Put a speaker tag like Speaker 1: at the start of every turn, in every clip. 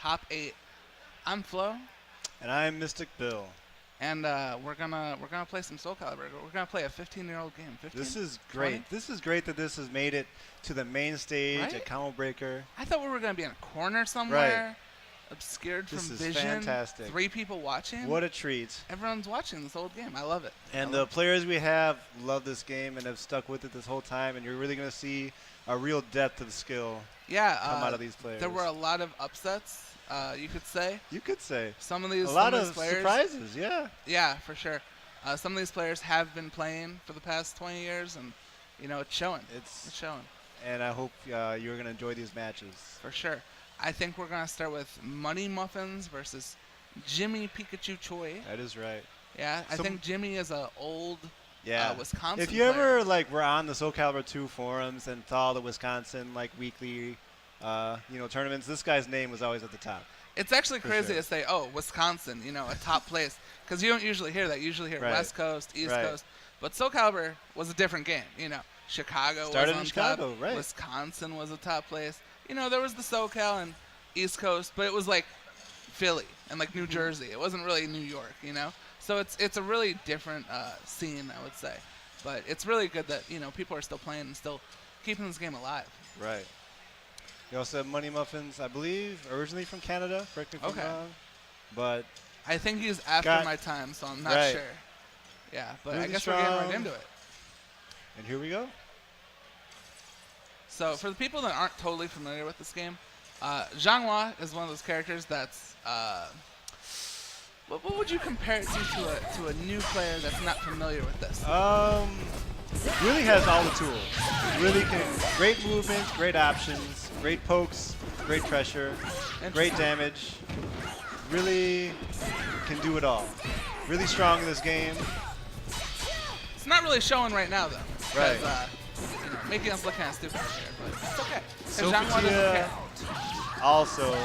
Speaker 1: top 8. I'm Flo,
Speaker 2: And I'm Mystic Bill.
Speaker 1: and we're gonna play some Soul Calibur. We're gonna play a 15-year-old game. 15?
Speaker 2: This is
Speaker 1: 20?
Speaker 2: great. This is great that this has made it to the main stage
Speaker 1: Right?
Speaker 2: at Combo Breaker.
Speaker 1: I thought we were gonna be in a corner somewhere, obscured
Speaker 2: This
Speaker 1: from
Speaker 2: is
Speaker 1: vision.
Speaker 2: fantastic.
Speaker 1: 3 people watching.
Speaker 2: What a treat.
Speaker 1: Everyone's watching this old game. I love it.
Speaker 2: And the players we have love this game and have stuck with it this whole time, and you're really going to see a real depth of skill
Speaker 1: yeah,
Speaker 2: come out of these players.
Speaker 1: there were a lot of upsets, you could say.
Speaker 2: You could say.
Speaker 1: Some of these,
Speaker 2: A lot
Speaker 1: some of
Speaker 2: of
Speaker 1: these players,
Speaker 2: surprises, yeah.
Speaker 1: Yeah, for sure. Some of these players have been playing for the past 20 years, and it's showing. It's showing.
Speaker 2: And I hope you're going to enjoy these matches.
Speaker 1: For sure. I think we're going to start with MoneyMuffins versus jimmypikachuchoi.
Speaker 2: That is right.
Speaker 1: Yeah, I think Jimmy is an old Wisconsin
Speaker 2: If you
Speaker 1: player.
Speaker 2: ever were on the Soul Calibur 2 forums and saw the Wisconsin weekly tournaments, this guy's name was always at the top.
Speaker 1: It's actually crazy
Speaker 2: sure.
Speaker 1: to say, oh, Wisconsin, a top place, because you don't usually hear that. You usually hear
Speaker 2: Right.
Speaker 1: West Coast, East
Speaker 2: Right.
Speaker 1: Coast. But Soul Calibur was a different game. Chicago
Speaker 2: Started
Speaker 1: was on
Speaker 2: in Chicago,
Speaker 1: top.
Speaker 2: right.
Speaker 1: Wisconsin was a top place. There was the SoCal and East Coast, but it was like Philly and like New Jersey. It wasn't really New York, So it's a really different scene, I would say. But it's really good that people are still playing and still keeping this game alive.
Speaker 2: Right. You also have MoneyMuffins, I believe, originally from Canada. Correct me if I'm wrong. But
Speaker 1: I think he's after my time, so I'm not
Speaker 2: Right.
Speaker 1: sure. Yeah, but
Speaker 2: really
Speaker 1: I guess we're getting
Speaker 2: strong.
Speaker 1: right into it.
Speaker 2: And here we go.
Speaker 1: So for the people that aren't totally familiar with this game, Zhanghua is one of those characters that's what would you compare it to a new player that's not familiar with this?
Speaker 2: Really has all the tools. Really great movements, great options, great pokes, great pressure, great damage. Really can do it all. Really strong in this game.
Speaker 1: It's not really showing right now though.
Speaker 2: Right.
Speaker 1: Making us look kind of stupid here, but it's okay. 'Cause
Speaker 2: Sophie
Speaker 1: Zhanghua doesn't care.
Speaker 2: also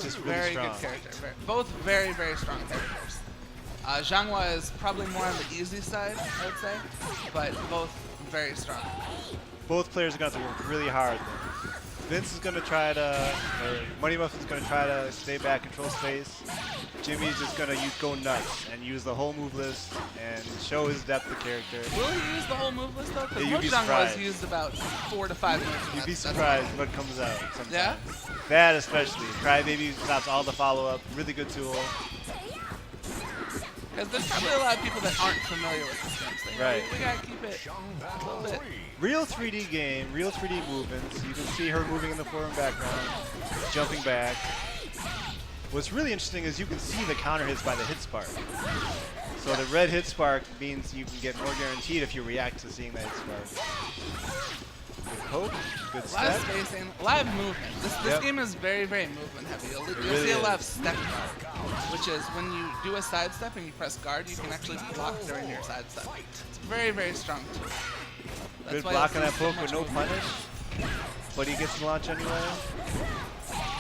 Speaker 2: just really
Speaker 1: Very
Speaker 2: strong.
Speaker 1: good character. Both very, very strong characters. Zhanghua is probably more on the easy side, I would say, but both very strong.
Speaker 2: Both players are going to have to work really hard, though. Vince is going to try to, or MoneyMuffin's going to try to stay back, control space. Jimmy's just going to go nuts and use the whole move list and show his depth of character.
Speaker 1: Will he use the whole move list though? Because
Speaker 2: Yeah, you'd be
Speaker 1: Zhanghua's
Speaker 2: surprised.
Speaker 1: used about 4 to 5 moves.
Speaker 2: You'd be surprised what comes out sometimes.
Speaker 1: Yeah?
Speaker 2: That especially. Crybaby stops all the follow-up. Really good tool.
Speaker 1: Because there's probably a lot of people that aren't familiar with this game. So
Speaker 2: Right.
Speaker 1: We gotta keep it a little bit.
Speaker 2: Real 3D game, real 3D movements. You can see her moving in the forward and background, jumping back. What's really interesting is you can see the counter hits by the hit spark. So the red hit spark means you can get more guaranteed if you react to seeing that hit spark. Good poke, good
Speaker 1: A lot of
Speaker 2: step.
Speaker 1: spacing, a lot of movement. This game is very, very movement heavy. You'll
Speaker 2: really
Speaker 1: see a lot
Speaker 2: is.
Speaker 1: of step guard, which is when you do a sidestep and you press guard, you can actually block during your sidestep. It's very, very strong tool. That's
Speaker 2: Good
Speaker 1: why
Speaker 2: block on
Speaker 1: you'll
Speaker 2: that
Speaker 1: see so
Speaker 2: poke with
Speaker 1: much
Speaker 2: no
Speaker 1: movement.
Speaker 2: punish. But he gets the launch anyway.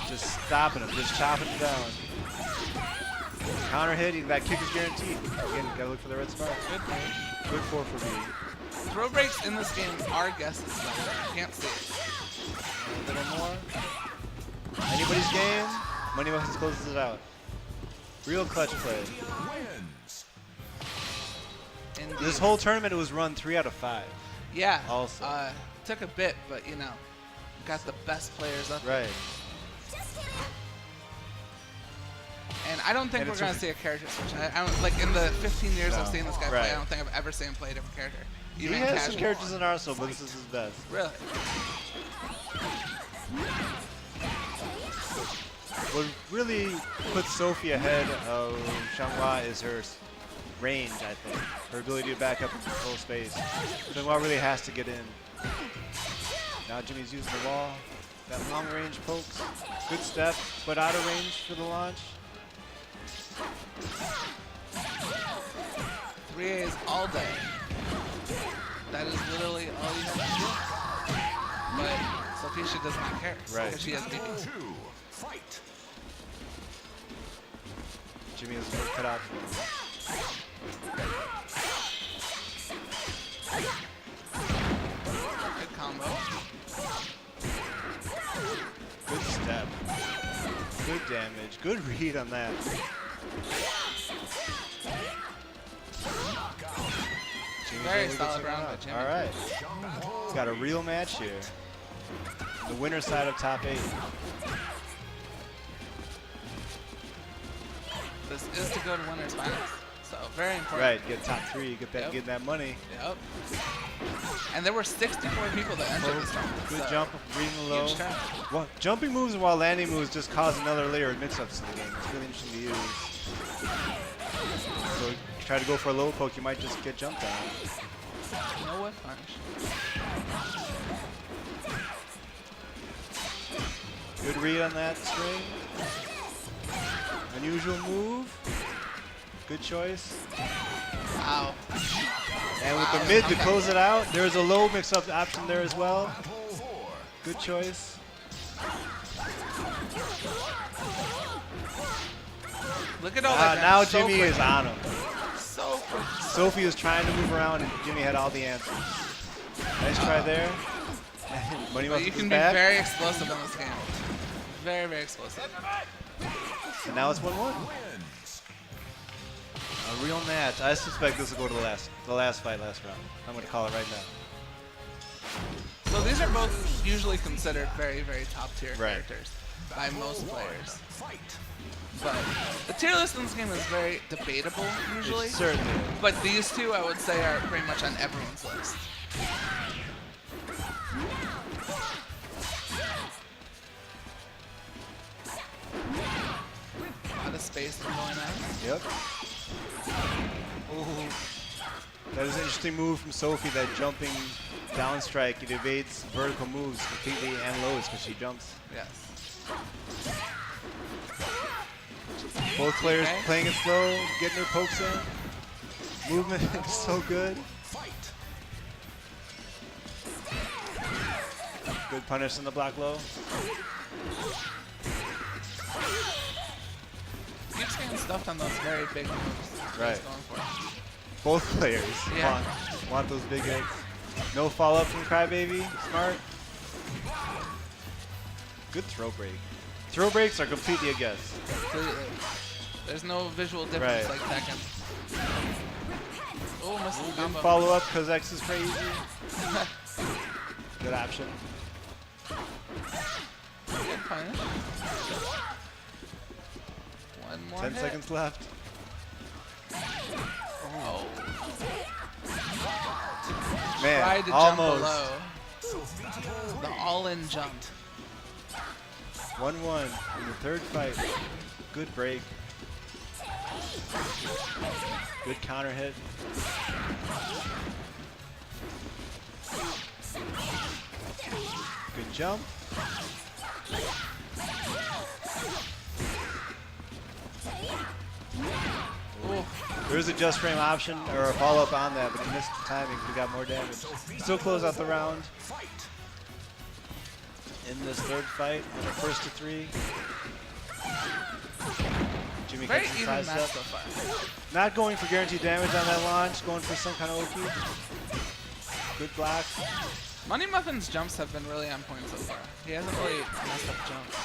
Speaker 2: Just stopping him, just chopping him down. Counter hit, that kick is guaranteed. Again, you gotta look for the red spark. Good 4 for B.
Speaker 1: Throw breaks in this game are guesses, though. You can't see it.
Speaker 2: A little more. Anybody's game. MoneyMuffins closes it out. Real clutch play.
Speaker 1: Indeed.
Speaker 2: This whole tournament it was run 3 out of 5.
Speaker 1: Yeah.
Speaker 2: Also.
Speaker 1: Took a bit, but got the best players up.
Speaker 2: Right.
Speaker 1: And I don't think
Speaker 2: And
Speaker 1: we're
Speaker 2: it's
Speaker 1: gonna see a character switch. I don't like in the 15 years
Speaker 2: No.
Speaker 1: I've seen this guy play.
Speaker 2: Right.
Speaker 1: I don't think I've ever seen him play a different character.
Speaker 2: He
Speaker 1: Even
Speaker 2: has
Speaker 1: casual.
Speaker 2: some characters in Arsenal, but this is his best.
Speaker 1: Really?
Speaker 2: What really puts Sophie ahead of Zhanghua is her range, I think. Her ability to back up and control space. Zhanghua really has to get in. Now Jimmy's using the wall. That long range pokes. Good step, but out of range for the launch.
Speaker 1: 3As all day. That is literally all you have to do. But Sophie does not care.
Speaker 2: Right.
Speaker 1: Because she has BB.
Speaker 2: Jimmy has no cut out for him.
Speaker 1: Good combo.
Speaker 2: Good step. Good damage. Good read on that.
Speaker 1: Very solid round by Jimmy.
Speaker 2: All right. He's got a real match here. The winner side of top 8.
Speaker 1: This is to go to winners finals, so very important.
Speaker 2: Right, get top 3, get that money.
Speaker 1: Yep. And there were 64 people that entered this tournament.
Speaker 2: Good
Speaker 1: so
Speaker 2: jump, reading low.
Speaker 1: huge turn.
Speaker 2: Well, jumping moves while landing moves just cause another layer of mix-ups in the game. It's really interesting to use. So if you try to go for a low poke, you might just get jumped on.
Speaker 1: No whip punish.
Speaker 2: Good read on that string. Unusual move. Good choice.
Speaker 1: Wow.
Speaker 2: And with the mid to close it out, there's a low mix-up option there as well. Good choice.
Speaker 1: Look at all that.
Speaker 2: Now
Speaker 1: so
Speaker 2: Jimmy
Speaker 1: quick.
Speaker 2: is on him.
Speaker 1: So quick.
Speaker 2: Sophie was trying to move around, and Jimmy had all the answers. Nice try there.
Speaker 1: But you
Speaker 2: MoneyMuffins
Speaker 1: can be
Speaker 2: back.
Speaker 1: very explosive in this game. Very, very explosive.
Speaker 2: And now it's 1-1. A real match. I suspect this will go to the last fight, last round. I'm going to call it right now.
Speaker 1: So these are both usually considered very, very top tier
Speaker 2: Right.
Speaker 1: characters by most players. But the tier list in this game is very debatable usually.
Speaker 2: It certainly is.
Speaker 1: But these two, I would say, are pretty much on everyone's list. A lot of space going on.
Speaker 2: Yep. Ooh. That is an interesting move from Sophie, that jumping down strike. It evades vertical moves completely and lows because she jumps.
Speaker 1: Yes.
Speaker 2: Both players
Speaker 1: Okay.
Speaker 2: playing it slow, getting their pokes in. Movement is so good. Good punish in the block low.
Speaker 1: Keeps getting stuffed on those very big moves.
Speaker 2: Right.
Speaker 1: He's going for it.
Speaker 2: Both players
Speaker 1: Yeah.
Speaker 2: want those big hits. No follow-up from Crybaby. Smart. Good throw break. Throw breaks are completely a guess.
Speaker 1: Completely. There's no visual difference
Speaker 2: Right.
Speaker 1: like Tekken. Oh, missed the
Speaker 2: Didn't
Speaker 1: combo.
Speaker 2: follow up because X is crazy. Good option.
Speaker 1: Good punish. One more
Speaker 2: 10
Speaker 1: hit.
Speaker 2: seconds left.
Speaker 1: Oh.
Speaker 2: Man,
Speaker 1: Tried to
Speaker 2: almost.
Speaker 1: jump below. The all-in jump.
Speaker 2: 1-1 in the third fight. Good break. Good counter hit. Good jump.
Speaker 1: Ooh.
Speaker 2: There's a just frame option or a follow-up on that, but he missed the timing. He got more damage. Still close out the round. In this third fight, on the first to 3. Jimmy
Speaker 1: Very
Speaker 2: catches
Speaker 1: even
Speaker 2: the
Speaker 1: match
Speaker 2: side
Speaker 1: so
Speaker 2: step.
Speaker 1: far.
Speaker 2: Not going for guaranteed damage on that launch, going for some kind of OP. Good block.
Speaker 1: MoneyMuffins' jumps have been really on point so far. He hasn't really messed up jumps.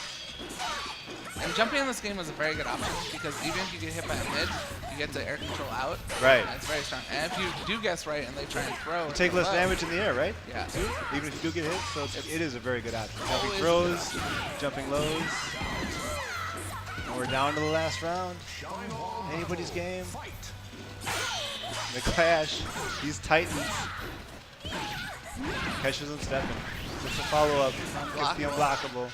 Speaker 1: And jumping in this game is a very good option because even if you get hit by a mid, you get the air control out.
Speaker 2: Right.
Speaker 1: And it's very strong. And if you do guess right and they try and throw,
Speaker 2: You take less damage in the air, right?
Speaker 1: Yeah.
Speaker 2: Even if you do get hit, so it is a very good option. Jumping
Speaker 1: Always
Speaker 2: throws, jumping lows. And we're down to the last round. Anybody's game. The clash. These titans. Catches him stepping. Just a follow-up. Gets the unblockable.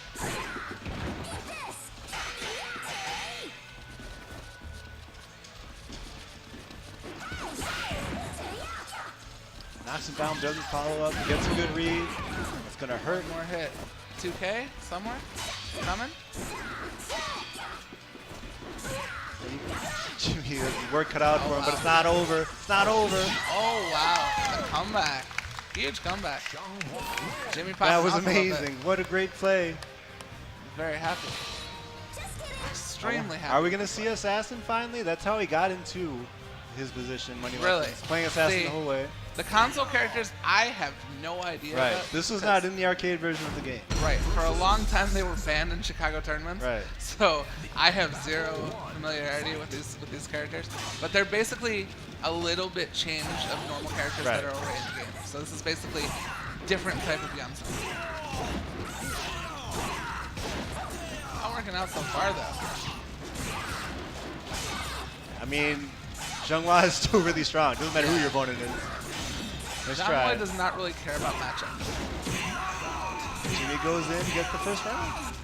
Speaker 2: Knocks him down, doesn't follow up, gets a good read. It's gonna hurt.
Speaker 1: More hit. 2K somewhere? Coming?
Speaker 2: Jimmy has work cut out for him, but it's not over. It's not over.
Speaker 1: Oh, wow. The comeback. Huge comeback. Jimmy popped
Speaker 2: That was
Speaker 1: off a little bit.
Speaker 2: amazing. What a great play.
Speaker 1: Very happy. Extremely happy.
Speaker 2: Are we gonna see Assassin finally? That's how he got into his position. MoneyMuffins
Speaker 1: Really?
Speaker 2: playing assassin
Speaker 1: See,
Speaker 2: the whole way.
Speaker 1: The console characters, I have no idea.
Speaker 2: Right.
Speaker 1: About
Speaker 2: This was
Speaker 1: 'cause-
Speaker 2: not in the arcade version of the game.
Speaker 1: Right. For a long time, they were banned in Chicago tournaments.
Speaker 2: Right.
Speaker 1: So I have zero familiarity with these characters. But they're basically a little bit changed of normal characters
Speaker 2: Right.
Speaker 1: that are already in the game. So this is basically different type of Yamsa. Not working out so far though.
Speaker 2: I mean, Zhenghua is still really strong. Doesn't matter who your opponent is. Nice
Speaker 1: John
Speaker 2: try.
Speaker 1: Boy does not really care about matchups.
Speaker 2: Jimmy goes in, gets the first round.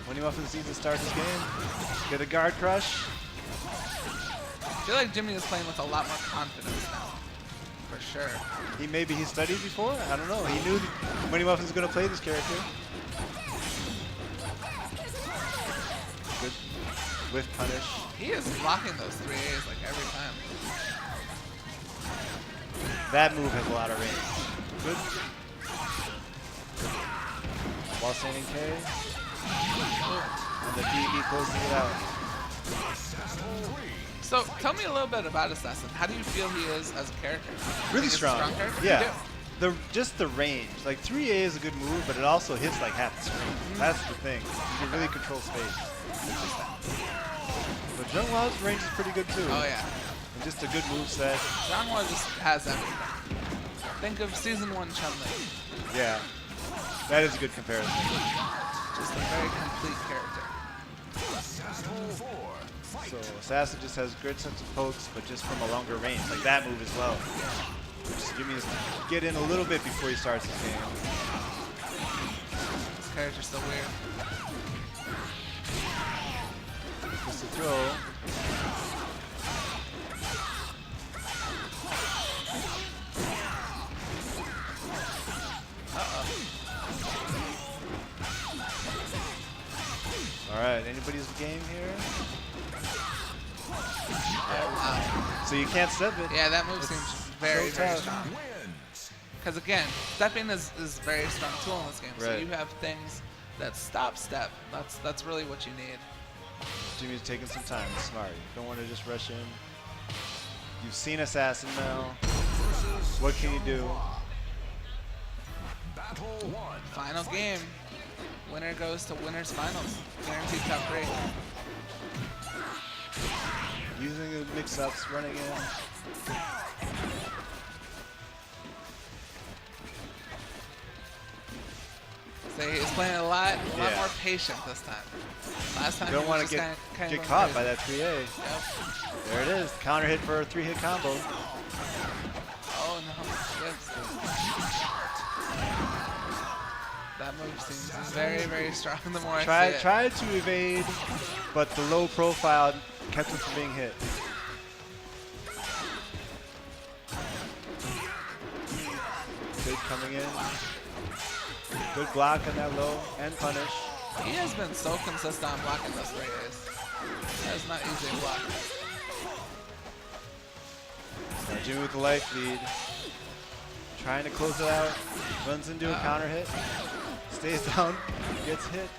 Speaker 2: MoneyMuffins needs to start this game. Get a guard crush.
Speaker 1: I feel like Jimmy is playing with a lot more confidence now. For sure.
Speaker 2: Maybe he studied before? I don't know. He knew MoneyMuffins was going to play this character. Good whiff punish.
Speaker 1: He is blocking those 3As like every time.
Speaker 2: That move has a lot of range. Good. While standing K. And the DB closing it out.
Speaker 1: So tell me a little bit about Assassin. How do you feel he is as a character?
Speaker 2: Really
Speaker 1: Think he's a
Speaker 2: strong.
Speaker 1: character?
Speaker 2: Yeah.
Speaker 1: You do?
Speaker 2: Just the range. Like 3A is a good move, but it also hits like half the screen. That's the thing. You can really control space. But Zhenghua's range is pretty good too.
Speaker 1: Oh yeah.
Speaker 2: And just a good move set.
Speaker 1: John Wall just has everything. Think of season 1 Chun-Li.
Speaker 2: Yeah. That is a good comparison.
Speaker 1: Just a very complete character.
Speaker 2: So Assassin just has great sense of pokes, but just from a longer range. Like that move as well. Just Jimmy has to get in a little bit before he starts his game.
Speaker 1: This character's so weird.
Speaker 2: Just a throw. Alright, anybody's game here?
Speaker 1: Oh wow.
Speaker 2: So you can't step it.
Speaker 1: Yeah, that move seems very,
Speaker 2: so
Speaker 1: very
Speaker 2: tough.
Speaker 1: strong. Because again, stepping is a very strong tool in this game. So
Speaker 2: Right.
Speaker 1: you have things that stop step. That's really what you need.
Speaker 2: Jimmy's taking some time. It's smart. You don't want to just rush in. You've seen Assassin now. What can you do?
Speaker 1: Final game. Winner goes to winners finals. Guaranteed top 3.
Speaker 2: Using the mix-ups, running in.
Speaker 1: So he's playing a lot
Speaker 2: Yeah.
Speaker 1: more patient this time. Last time
Speaker 2: You don't
Speaker 1: he
Speaker 2: want
Speaker 1: was
Speaker 2: to
Speaker 1: just kind
Speaker 2: get
Speaker 1: of
Speaker 2: caught
Speaker 1: crazy.
Speaker 2: by that 3A.
Speaker 1: Yep.
Speaker 2: There it is. Counter hit for a 3-hit combo.
Speaker 1: Oh no. Yes. That move seems very, very strong the more I see it.
Speaker 2: Tried to evade, but the low profile kept him from being hit. Good coming in. Good block on that low and punish.
Speaker 1: He has been so consistent on blocking those 3As. That is not easy to block.
Speaker 2: Now Jimmy with the life lead. Trying to close it out. Runs into a counter hit. Stays down. Gets hit.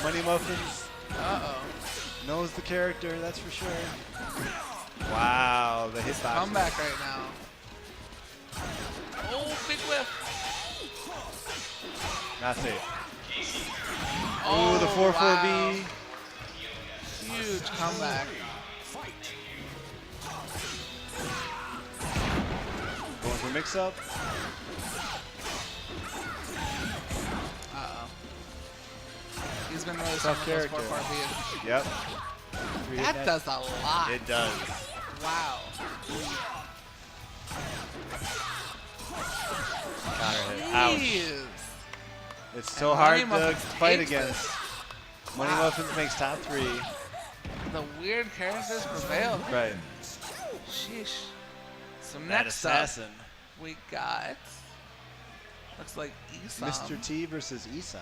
Speaker 2: MoneyMuffins
Speaker 1: Uh-oh.
Speaker 2: knows the character, that's for sure. Wow, the hitbox.
Speaker 1: Comeback right now. Oh, big whip.
Speaker 2: Not safe.
Speaker 1: Oh,
Speaker 2: Ooh, the 4-4B.
Speaker 1: wow. Huge comeback.
Speaker 2: Going for mix-up.
Speaker 1: Uh-oh. He's been really
Speaker 2: Tough
Speaker 1: strong with
Speaker 2: character.
Speaker 1: those 4-4Bs.
Speaker 2: Yep.
Speaker 1: That does a lot.
Speaker 2: It does.
Speaker 1: Wow.
Speaker 2: Counter hit. Ouch.
Speaker 1: Jeez.
Speaker 2: It's so
Speaker 1: And
Speaker 2: hard to
Speaker 1: MoneyMuffins
Speaker 2: fight
Speaker 1: takes
Speaker 2: against.
Speaker 1: this.
Speaker 2: MoneyMuffins makes top 3.
Speaker 1: The weird characters prevail.
Speaker 2: Right.
Speaker 1: Sheesh. So
Speaker 2: That
Speaker 1: next up,
Speaker 2: assassin.
Speaker 1: we got, looks like Esam.
Speaker 2: Mr. T versus Esam.